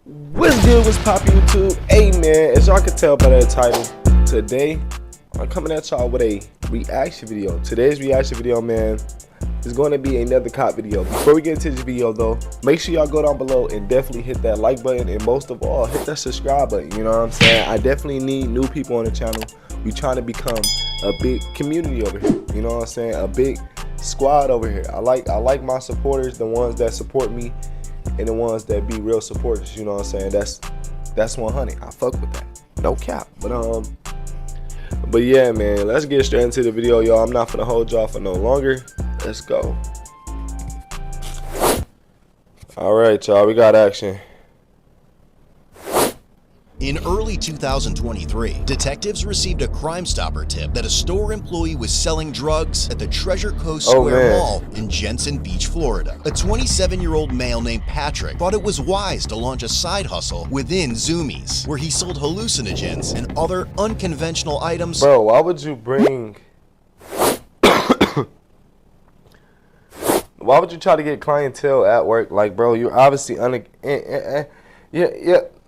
What's good, what's poppin' YouTube? Hey man, as y'all can tell by the title, today I'm coming at y'all with a reaction video. Today's reaction video, man, is going to be another cop video. Before we get into this video though, make sure y'all go down below and definitely hit that like button, and most of all, hit that subscribe button. You know what I'm saying? I definitely need new people on the channel. We trying to become a big community over here. You know what I'm saying? A big squad over here. I like my supporters, the ones that support me, and the ones that be real supporters. You know what I'm saying? That's 100. I fuck with that, no cap. But yeah, man, let's get straight into the video, y'all. I'm not gonna hold y'all for no longer. Let's go. All right, y'all, we got action. In early 2023, detectives received a Crime Stopper tip that a store employee was selling drugs at the Treasure Coast Square Mall in Jensen Beach, Florida. A 27-year-old male named Patrick thought it was wise to launch a side hustle within Zoomies, where he sold hallucinogens and other unconventional items. Bro, why would you bring... Why would you try to get clientele at work? Like, bro, you're obviously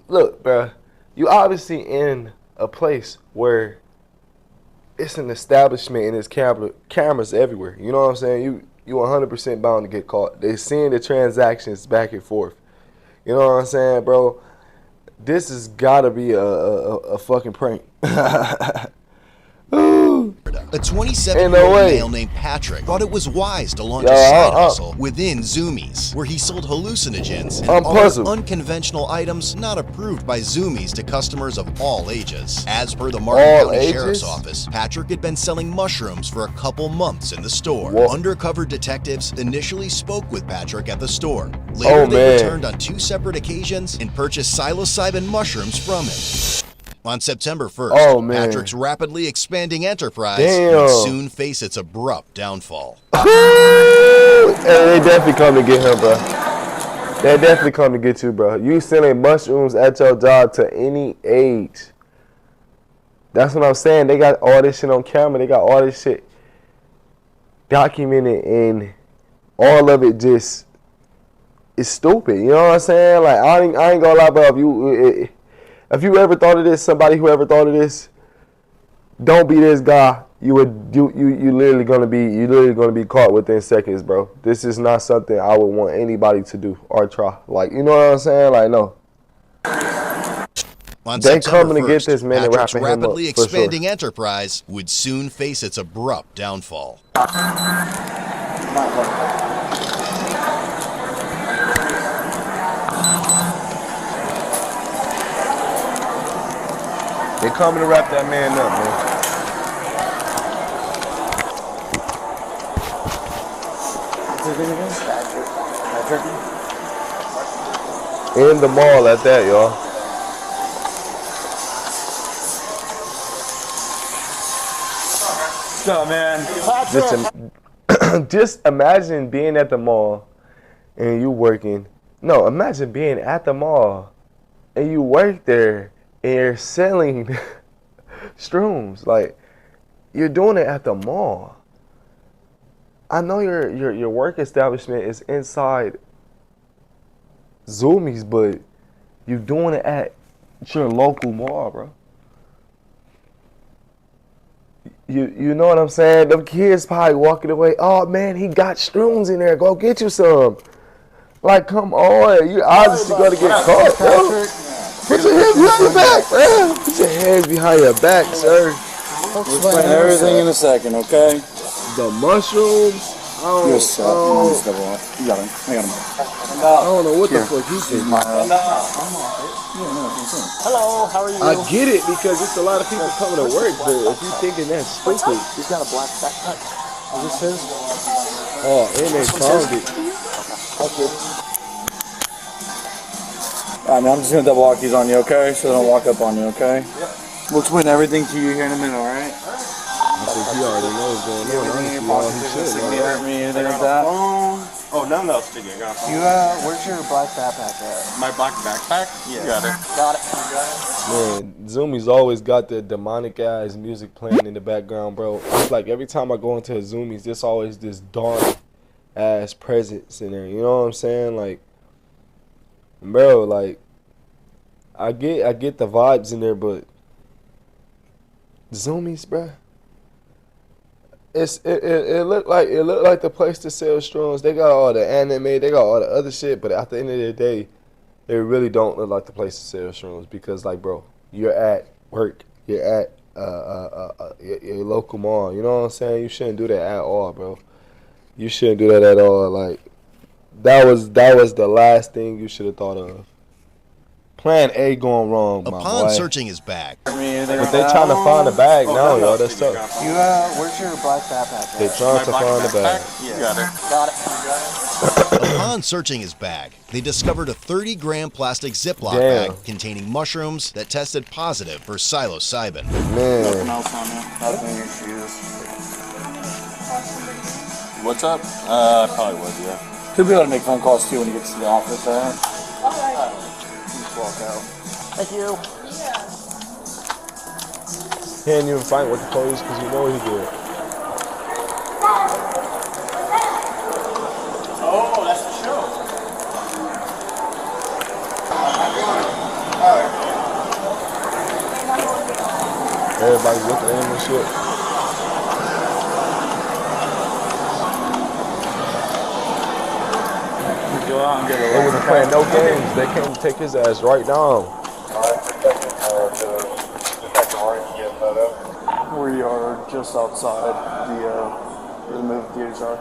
look, bro. You obviously in a place where it's an establishment and there's cameras everywhere. You know what I'm saying? You 100% bound to get caught. They seeing the transactions back and forth. You know what I'm saying, bro? This has gotta be a fucking prank. A 27-year-old male named Patrick thought it was wise to launch a side hustle within Zoomies, where he sold hallucinogens and other unconventional items not approved by Zoomies to customers of all ages. As per the Martin County Sheriff's Office, Patrick had been selling mushrooms for a couple months in the store. Undercover detectives initially spoke with Patrick at the store. Later, they returned on 2 separate occasions and purchased psilocybin mushrooms from him. On September 1st, Patrick's rapidly expanding enterprise would soon face its abrupt downfall. They definitely come to get him, bro. They definitely come to get you, bro. You selling mushrooms at your job to any age. That's what I'm saying. They got all this shit on camera. They got all this shit documented, and all of it just is stupid. You know what I'm saying? Like, I ain't gonna lie, bro. If you ever thought of this, somebody who ever thought of this, don't be this guy. You literally gonna be caught within seconds, bro. This is not something I would want anybody to do or try. Like, you know what I'm saying? Like, no. They coming to get this man. Patrick's rapidly expanding enterprise would soon face its abrupt downfall. They coming to wrap that man up, man. In the mall at that, y'all. What's up, man? Just imagine being at the mall and you working. No, imagine being at the mall and you work there and you're selling shrooms. Like, you're doing it at the mall. I know your work establishment is inside Zoomies, but you're doing it at your local mall, bro. You know what I'm saying? Them kids probably walking away. Oh man, he got shrooms in there. Go get you some. Like, come on. You obviously gonna get caught, bro. Put your hands behind your back, man. Put your hands behind your back, sir. We'll explain everything in a second, okay? The mushrooms. I don't know what the fuck you think. Hello, how are you? I get it because it's a lot of people coming to work, but if you thinking that's stupid. He's got a black backpack. Is this his? Oh, and they found it. Okay. Alright, man, I'm just gonna double lock these on you, okay? So they don't walk up on you, okay? Yep. We'll explain everything to you here in a minute, alright? I think he already knows what's going on. Anything in your pocket, anything like that? Oh, none of those sticking. I got a phone. You, where's your black backpack at? My black backpack? Yeah. You got it. Got it. Man, Zoomies always got the demonic ass music playing in the background, bro. It's like every time I go into a Zoomies, there's always this dark ass presence in there. You know what I'm saying? Like, bro, like, I get the vibes in there, but Zoomies, bruh. It looked like the place to sell shrooms. They got all the anime, they got all the other shit, but at the end of the day, it really don't look like the place to sell shrooms because, like, bro, you're at work, you're at your local mall. You know what I'm saying? You shouldn't do that at all, bro. You shouldn't do that at all. Like, that was the last thing you should have thought of. Plan A going wrong, my boy. Upon searching his bag, But they trying to find the bag now, yo. That's tough. You where's your black backpack? They trying to find the bag. You got it. Got it. upon searching his bag, they discovered a 30-gram plastic Ziploc Damn. bag containing mushrooms that tested positive for psilocybin. Nothing Man, else on you. Nothing in your shoes. What's up? Probably would, yeah. Could be able to make phone calls too when he gets to the office. Just walk out. Thank you. he ain't even fight with the police because you know he did. Oh, that's the show. Everybody's looking at him and shit. Go out and get a They wasn't playing no games. They came to take his ass right down. We are just outside the movie theaters are.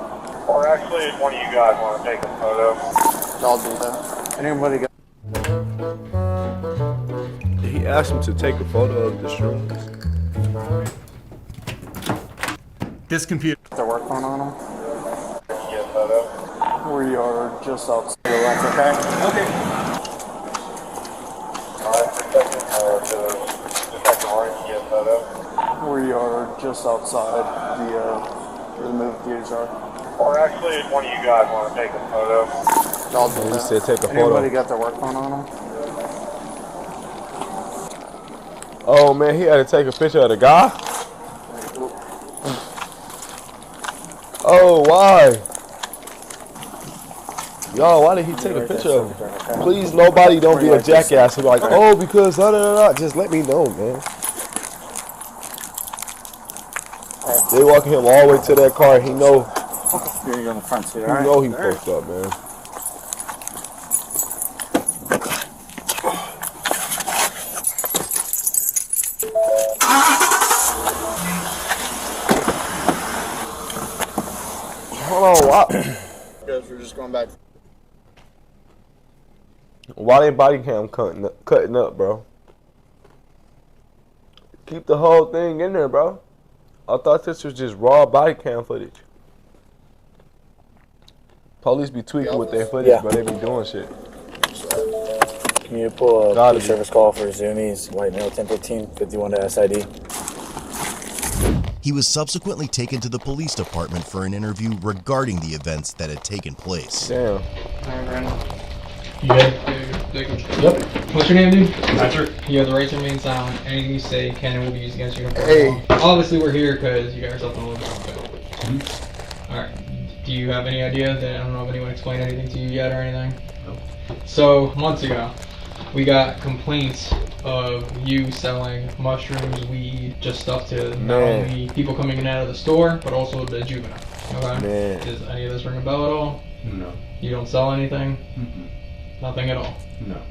Or actually, if one of you guys want to take a photo. I'll do that. Anybody got? He asked him to take a photo of the shrooms. This computer. They're working on them. Get a photo. We are just outside. That's okay. Okay. Alright, Detective Orange, get a photo. We are just outside the movie theaters are. Or actually, if one of you guys want to take a photo. I'll do He that. said take a photo. Anybody got their work phone on them? Oh man, he had to take a picture of the guy? Oh, why? Yo, why did he take a picture of him? Please, nobody don't be a jackass who's like, oh, because just let me know, man. They walking him all the way to that car. He know, You're on the front seat, he alright? know he fucked up, man. Hold on, why? Because we're just going back. Why they body cam cutting up, bro? Keep the whole thing in there, bro. I thought this was just raw body cam footage. Police be tweaking with their footage, but they be doing shit. Can you pull a Gotta be. service call for Zoomies, white male 1015, 51 to SID? He was subsequently taken to the police department for an interview regarding the events that had taken place. Damn. You good? Yep. What's your name, dude? Patrick. You have the right to remain silent. Anything you say can and will be used against you. Hey. Obviously, we're here because you got yourself in a little bit of a Alright. Do you have any idea that, I don't know if anyone explained anything to you yet or anything? No. So, months ago, we got complaints of you selling mushrooms, weed, just stuff to not only people coming in and out of the store, but also the juvenile. Okay? Man. Does any of this ring a bell at all? No. You don't sell anything? Mm-mm. Nothing at all? No.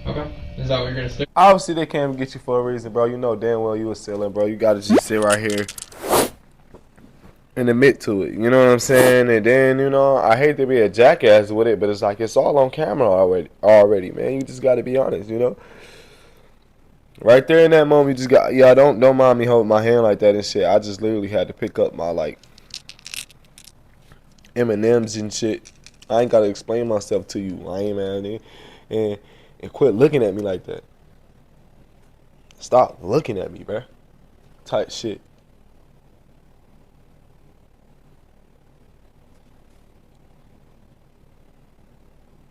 Okay. Is that what you're gonna stick? Obviously, they can't get you for a reason, bro. You know damn well you was selling, bro. You gotta just sit right here and admit to it. You know what I'm saying? And then, you know, I hate to be a jackass with it, but it's like it's all on camera already, man. You just gotta be honest, you know. Right there in that moment, you just got, yeah. Don't mind me holding my hand like that and shit. I just literally had to pick up my like M&Ms and shit. I ain't gotta explain myself to you. I ain't man, and quit looking at me like that. Stop looking at me, bruh. Type shit.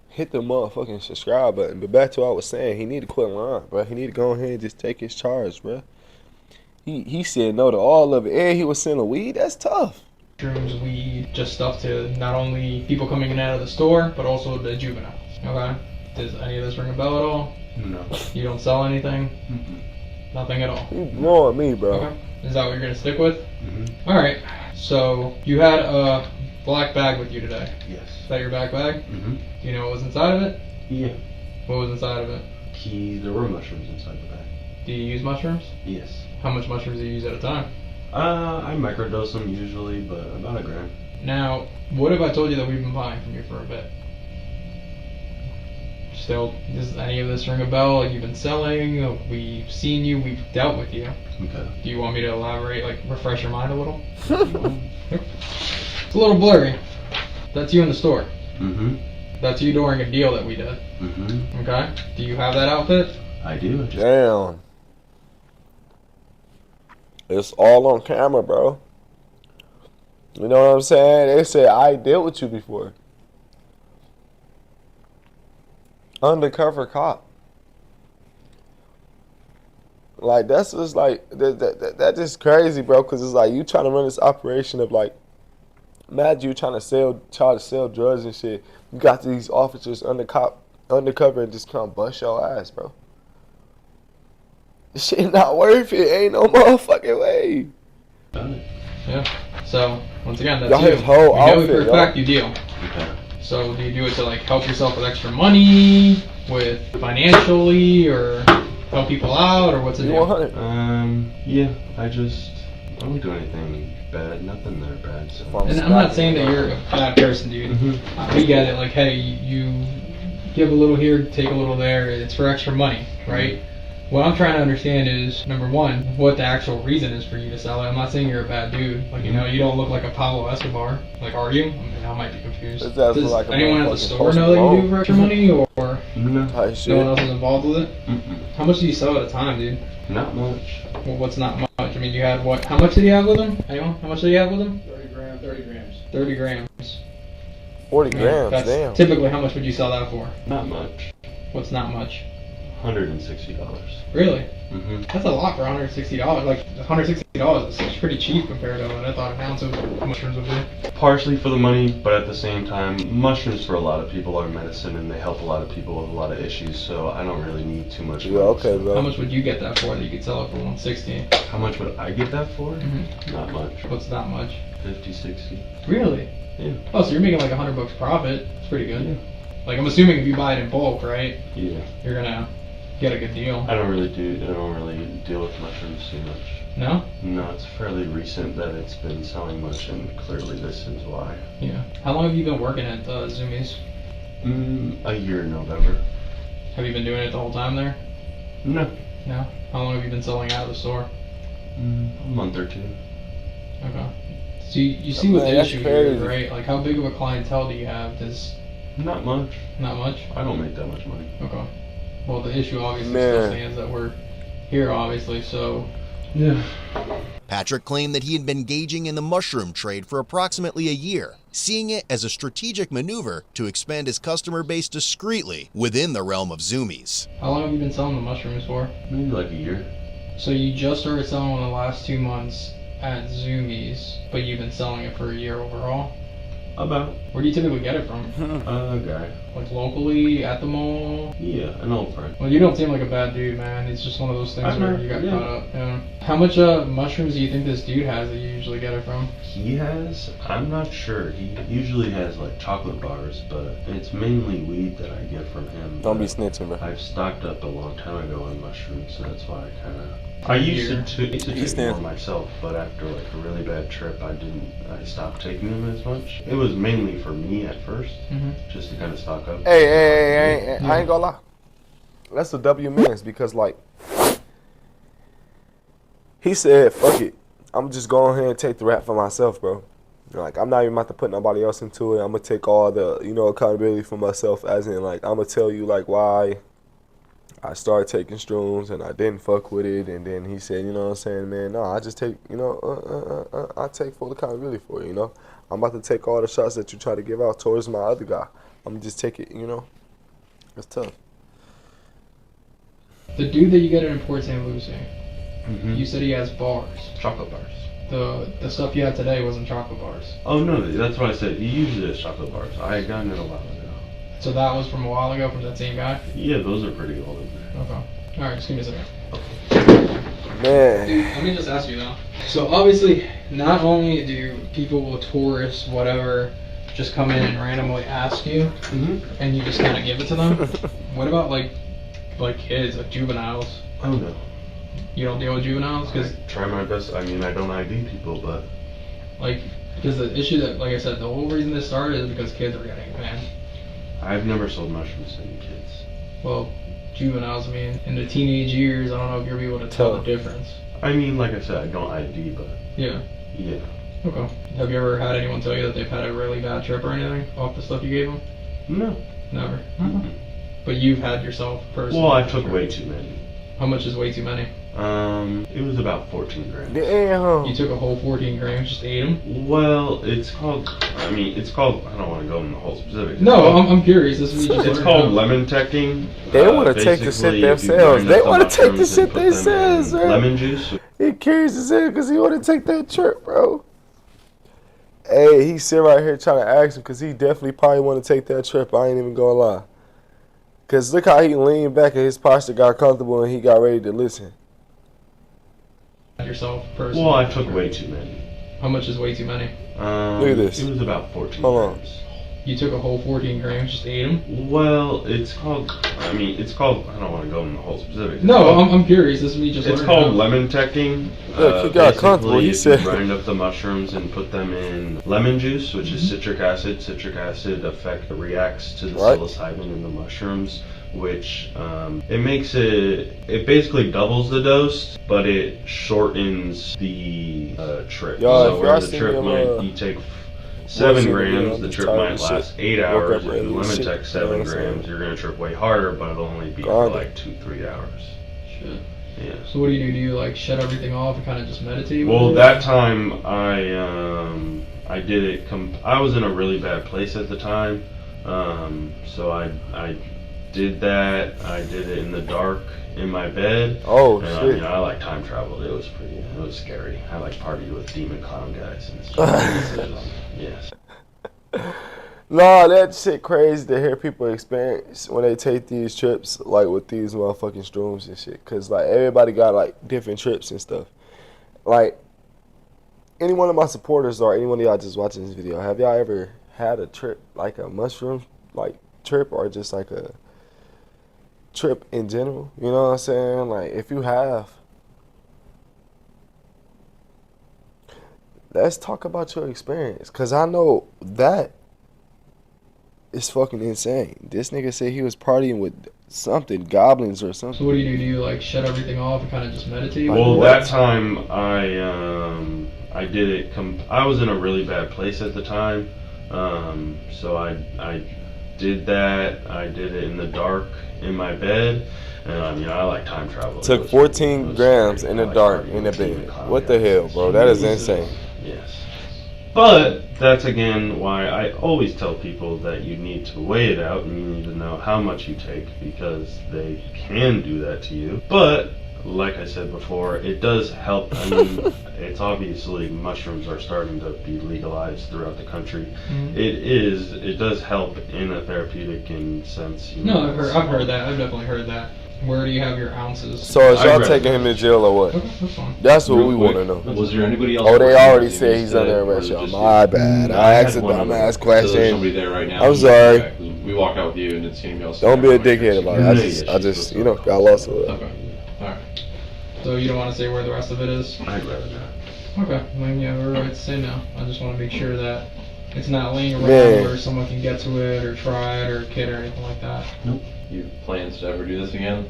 Hit the motherfucking subscribe button. But back to what I was saying, he need to quit lying, bruh. He need to go ahead and just take his charge, bruh. He said no to all of it, and he was selling weed. That's tough. Mushrooms, weed, just stuff to not only people coming in and out of the store, but also the juveniles. Okay? Does any of this ring a bell at all? No. You don't sell anything? Nothing at all? You blowing me, bro. Okay. Is that what you're gonna stick with? Alright. So, you had a black bag with you today. Yes. Is that your black bag? Do you know what was inside of it? Yeah. What was inside of it? Keys. There were mushrooms inside the bag. Do you use mushrooms? Yes. How much mushrooms do you use at a time? I microdose them usually, but about a gram. Now, what if I told you that we've been buying from you for a bit? Still, does any of this ring a bell? Like, you've been selling, we've seen you, we've dealt with you. Okay. Do you want me to elaborate, like refresh your mind a little? It's a little blurry. That's you in the store. That's you during a deal that we did. Okay? Do you have that outfit? I do. Damn. It's all on camera, bro. You know what I'm saying? They said I dealt with you before. Undercover cop. Like, that's just like that's just crazy, bro. Cause it's like you trying to run this operation of like, imagine you try to sell drugs and shit. You got these officers undercover and just come bust your ass, bro. This shit not worth it. Ain't no motherfucking way. Yeah. So once again, that's Y'all you. his whole We know outfit, for a yo. fact you deal. Okay. So do you do it to like help yourself with extra money, with financially, or help people out, or what's it You do? 100. Yeah. I don't do anything bad. Nothing that bad. So. And I'm not saying that you're a bad person, dude. We get it. Like, hey, you give a little here, take a little there. It's for extra money, right? What I'm trying to understand is, number one, what the actual reason is for you to sell it. I'm not saying you're a bad dude. Like, you know, you don't look like a Pablo Escobar. Like, are you? I mean, I might be confused. Does that Does look like a anyone at the motherfucking store Post know that you Malone? do for extra money, or No. Type no one shit. else is involved with it? How much do you sell at a time, dude? Not much. Well, what's not much? I mean, you had what? How much did you have with him? Anyone? How much did you have with him? 30 grams. 30 grams. 40 I mean, grams, that's damn. typically, how much would you sell that for? Not much. What's not much? $160. Really? That's a lot for $160. Like, $160 is pretty cheap compared to what I thought an ounce of mushrooms would be. Partially for the money, but at the same time, mushrooms for a lot of people are medicine and they help a lot of people with a lot of issues, so I don't really need too much money. Yeah, okay, bro. How much would you get that for that you could sell it for $160? How much would I get that for? Not much. What's not much? 50, 60. Really? Yeah. Oh, so you're making like $100 profit. That's pretty good. Like, I'm assuming if you buy it in bulk, right? Yeah. You're gonna get a good deal. I don't really deal with mushrooms too much. No? No, it's fairly recent that it's been selling much, and clearly this is why. Yeah. How long have you been working at Zoomies? A year in November. Have you been doing it the whole time there? No. No? How long have you been selling out of the store? A month or two. Okay. So you see what Man, the that's issue here is, crazy. right? Like, how big of a clientele do you have? Not much. Not much? I don't make that much money. Okay. Well, the issue obviously Man. still stands that we're here, obviously, so... Yeah. Patrick claimed that he had been engaging in the mushroom trade for approximately a year, seeing it as a strategic maneuver to expand his customer base discreetly within the realm of Zoomies. How long have you been selling the mushrooms for? Maybe like a year. So you just started selling in the last 2 months at Zoomies, but you've been selling it for a year overall? About. Where do you typically get it from? A guy. Like locally, at the mall? Yeah, an old friend. Well, you don't seem like a bad dude, man. It's just one of those things I'm where not, you got yeah. caught up. Yeah. How much mushrooms do you think this dude has that you usually get it from? He has, I'm not sure. He usually has like chocolate bars, but it's mainly weed that I get from him. Don't be But snitching, bro. I've stocked up a long time ago on mushrooms, so that's why I used to take more myself, but after like a really bad trip, I stopped taking them as much. It was mainly for me at first, just to kind of stock up. Hey, I ain't gonna lie. That's the W man's because, like, he said, fuck it. I'm just going ahead and take the rap for myself, bro. Like, I'm not even about to put nobody else into it. I'm gonna take all the, accountability for myself, as in, like, I'm gonna tell you, like, why I started taking shrooms and I didn't fuck with it. And then he said, you know what I'm saying, man, no, I just take, I take full accountability for it, I'm about to take all the shots that you try to give out towards my other guy. I'm gonna just take it, It's tough. The dude that you get in Port St. Lucie, you said he has bars. Chocolate bars. The stuff you had today wasn't chocolate bars. Oh no, that's what I said. He usually has chocolate bars. I had gotten it a while ago. So that was from a while ago, from that same guy? Yeah, those are pretty old. Okay. Alright, just give me a second. Man. Dude, let me just ask you though. So obviously, not only do people, tourists, whatever, just come in and randomly ask you, and you just kind of give it to them. What about like kids, like juveniles? Oh no. You don't deal with juveniles? Cause I try my best. I mean, I don't ID people, but like, because the issue that, like I said, the whole reason this started is because kids are getting it, man. I've never sold mushrooms to any kids. Well, juveniles, I mean, in the teenage years, I don't know if you'll be able to tell the difference. I mean, like I said, I don't ID, but Yeah. yeah. Okay. Have you ever had anyone tell you that they've had a really bad trip or anything off the stuff you gave them? No. Never. But you've had yourself personally? Well, I took way too many. How much is way too many? It was about 14 grams. Damn. You took a whole 14 grams, just ate them? Well, it's called, I don't want to go into the whole specifics. No, I'm curious. This is It's called lemon teching. They want to take the shit themselves. They want to take the shit themselves, man. Lemon juice. He curious as hell because he want to take that trip, bro. Hey, he sit right here trying to ask him because he definitely probably want to take that trip. I ain't even gonna lie. Because look how he leaned back and his posture got comfortable and he got ready to listen. Yourself personally? Well, I took way too many. How much is way too many? Look at this. It was about 14 Hold on. grams. You took a whole 14 grams, just ate them? Well, it's called, I don't want to go into the whole specifics. No, I'm curious. This is me just It's learning called how. lemon teching. Look, he got comfortable. He Basically, said. you grind up the mushrooms and put them in lemon juice, which is citric acid. Citric acid reacts to the psilocybin in the mushrooms, which it basically doubles the dose, but it shortens the trip. Y'all, So where the trip you take 7 grams, the trip might last 8 hours. If you lemon tech 7 grams, you're gonna trip way harder, but it'll only be for like 2-3 hours. Shit. Yeah. So what do? Do you like shut everything off and kind of just meditate? Well, that time I did it. I was in a really bad place at the time, so I did that. I did it in the dark in my bed. Oh, and, shit. You know, I like time traveled. It was scary. I like partied with demon clown guys and stuff. Yes. No, that shit crazy to hear people experience when they take these trips, like with these motherfucking shrooms and shit. Cause like everybody got like different trips and stuff. Like any one of my supporters or any one of y'all just watching this video, have y'all ever had a trip, like a mushroom like trip, or just like a trip in general? You know what I'm saying? Like if you have, let's talk about your experience. Cause I know that it's fucking insane. This nigga said he was partying with something, goblins or something. So what do? Do you like shut everything off and kind of just meditate? Well, that time I did it. I was in a really bad place at the time, so I did that. I did it in the dark in my bed, and I like time travel. Took 14 grams in the dark in the bed. What the hell, bro? That is insane. Yes. But that's again why I always tell people that you need to weigh it out and you need to know how much you take, because they can do that to you. But like I said before, it does help. I mean, it's obviously mushrooms are starting to be legalized throughout the country. Mm-hmm. It does help in a therapeutic sense. No, I've heard that. I've definitely heard that. Where do you have your ounces? So is y'all taking him to jail or what? Okay, that's fine. That's what we want to know. Was there anybody else? Oh, they already said he's under arrest, y'all. My bad. I asked a dumbass question. Somebody there right now. I'm sorry. We walked out with you and didn't see anybody else. Don't be a dickhead about it. I just, got lost a little. Okay. Alright. So you don't want to say where the rest of it is? I'd rather not. Okay. Then yeah, we're right to say no. I just want to make sure that it's not laying around Man. where someone can get to it or try it or kid or anything like that. Nope. You plans to ever do this again?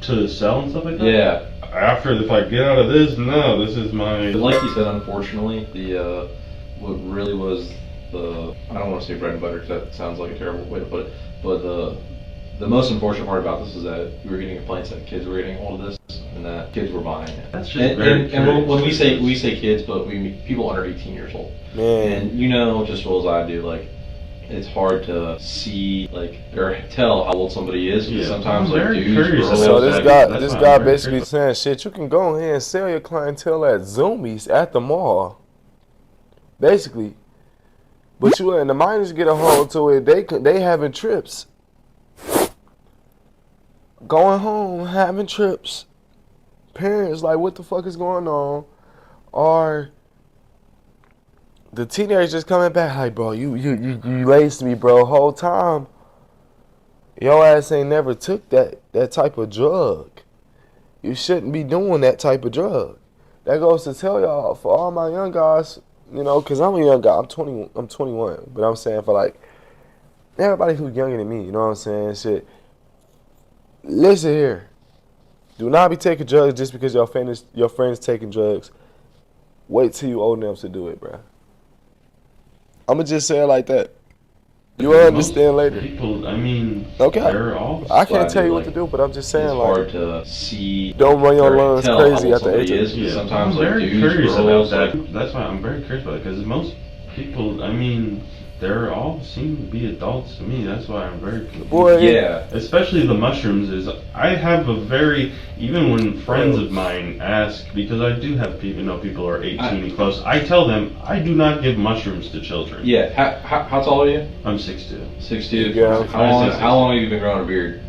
To sell and stuff like that? Yeah. After, if I get out of this, no, this is my... But like you said, unfortunately, the what really was the, I don't want to say bread and butter because that sounds like a terrible way to put it, but the most unfortunate part about this is that we were getting complaints that kids were getting hold of this and that kids were buying it. That's just very and when we say kids, but we mean people under 18 years old. Man. And you know just as well as I do, like, it's hard to see, like, or tell how old somebody is, because sometimes, like, dudes grow So up. this guy basically saying, shit, you can go ahead and sell your clientele at Zoomies at the mall. Basically, But you and the minors get a hold to it. They having trips, going home, having trips. Parents like, what the fuck is going on? Or the teenagers just coming back like, bro, you laced me, bro. Whole time, your ass ain't never took that type of drug. You shouldn't be doing that type of drug. That goes to tell y'all, for all my young guys, you know, because I'm a young guy. I'm 21. But I'm saying for, like, everybody who's younger than me, you know what I'm saying? Shit. Listen here. Do not be taking drugs just because your friends taking drugs. Wait till you old enough to do it, bro. I'm going to just say it like that. You will understand later. People, I mean, okay. They're all I can't tell you what to do, but I'm just saying, it's like, hard to see. Don't run your lungs crazy at the age of. Yeah, sometimes, I'm like, very dudes, curious girls, about that. That's why I'm very curious about it, because most people, I mean, they're all seem to be adults to me. That's why I'm very confused. Boy, yeah. Especially the mushrooms is, I have a very, even when friends of mine ask, because I do have people, you know, people who are 18 and close, I tell them, I do not give mushrooms to children. Yeah, how tall are you? I'm 6'2". 6'2"? Yeah. How long have you been growing a beard?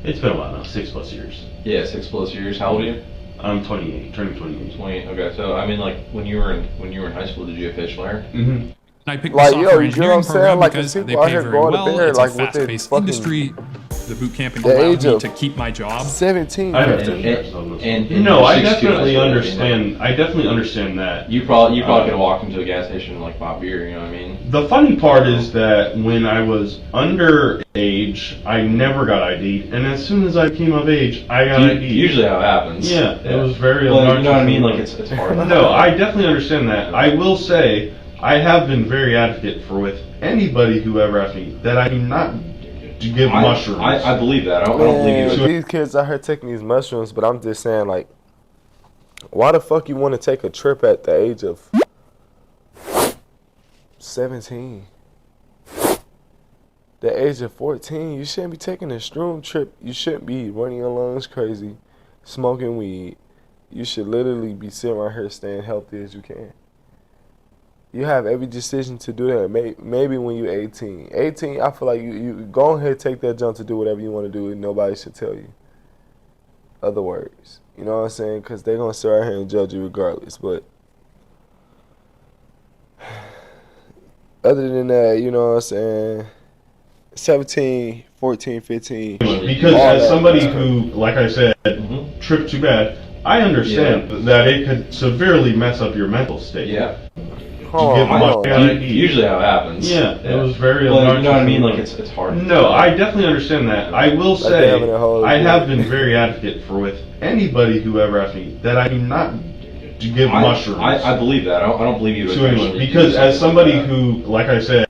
It's been a while now, 6+ years. Yeah, 6+ years. How old are you? I'm 28, turning 28. 28. Okay, so I mean, like when you were in high school, did you have facial hair? Mm-hmm. I picked like, the software you know what I'm engineering saying? program Like, because the they people out pay here very going to well. bed, It's like, a with their fast-paced fucking- industry. The boot camping the allowed age me of to keep my job. 17. And no, I you're 6'2", definitely like, understand. I definitely understand that. You probably could have walked into a gas station and like bought beer. You know what I mean? The funny part is that when I was underage, I never got ID'd, and as soon as I came of age, I got ID'd. Usually how it happens. Yeah, it was very. Well, you know what I mean? Like it's hard. No, I definitely understand that. I will say I have been very advocate for with anybody who ever asked me that I do not give mushrooms. I believe that. I don't believe you. These kids out here taking these mushrooms, but I'm just saying, like, why the fuck you want to take a trip at the age of 17? The age of 14, you shouldn't be taking a shroom trip. You shouldn't be running your lungs crazy, smoking weed. You should literally be sitting right here staying healthy as you can. You have every decision to do that. Maybe when you're 18. 18, I feel like you go ahead, take that jump to do whatever you want to do, and nobody should tell you other words. You know what I'm saying? Because they're going to sit right here and judge you regardless. But other than that, you know what I'm saying? 17, 14, 15. Because as somebody who, like I said, tripped too bad, I understand that it could severely mess up your mental state. Yeah. Usually how it happens. Yeah, it was very. Well, you know what I mean? Like it's hard. No, I definitely understand that. I will say I have been very advocate for with anybody who ever asked me that I do not give mushrooms. I believe that. I don't believe you. To anyone, because as somebody who, like I said,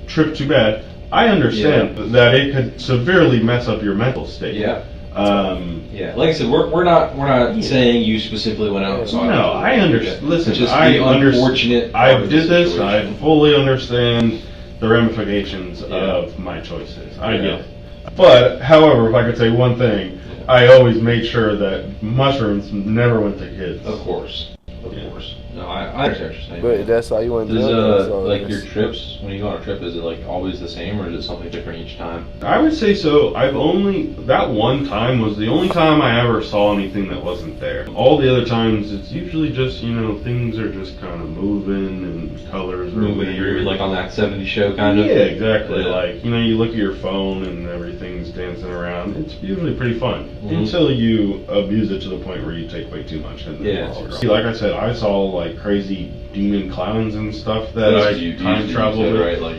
tripped too bad, I understand that it could severely mess up your mental state. Yeah. Yeah, like I said, we're not saying you specifically went out and saw it. No, I understand. Listen, just I unfortunate. I did this. I fully understand the ramifications of my choices. I get it. But, however, if I could say one thing, I always made sure that mushrooms never went to kids. Of course. Of course. No, I understand what you're saying. But that's how you want to do it. So like your trips, when you go on a trip, is it like always the same, or is it something different each time? I would say so. That one time was the only time I ever saw anything that wasn't there. All the other times, it's usually just, you know, things are just kind of moving and colors are moving. You're like on that 70s show kind of? Yeah, exactly. Yeah. Like, you know, you look at your phone and everything's dancing around. It's usually pretty fun until you abuse it to the point where you take way too much. And like I said, I saw like crazy demon clowns and stuff that I time traveled with. Right? Like,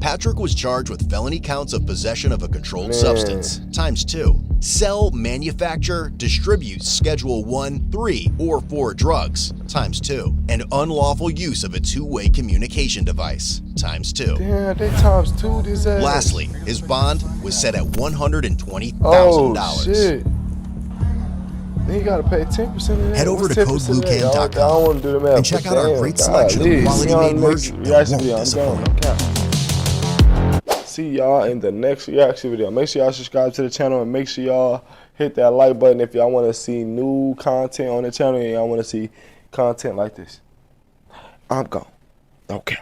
Patrick was charged with felony counts of possession of a controlled substance, ×2. Sell, manufacture, distribute Schedule 1, 3, or 4 drugs, ×2. And unlawful use of a two-way communication device, ×2. Damn, they ×2 this ass. Lastly, his bond was set at $120,000. Oh, shit. Then you gotta pay 10% of that. Head over to codebluecam.com I don't want to do the math, and check out our great selection of quality-made merch. Reaction video. I'm done. see y'all in the next reaction video. Make sure y'all subscribe to the channel and make sure y'all hit that like button if y'all want to see new content on the channel and y'all want to see content like this. I'm gone. Okay.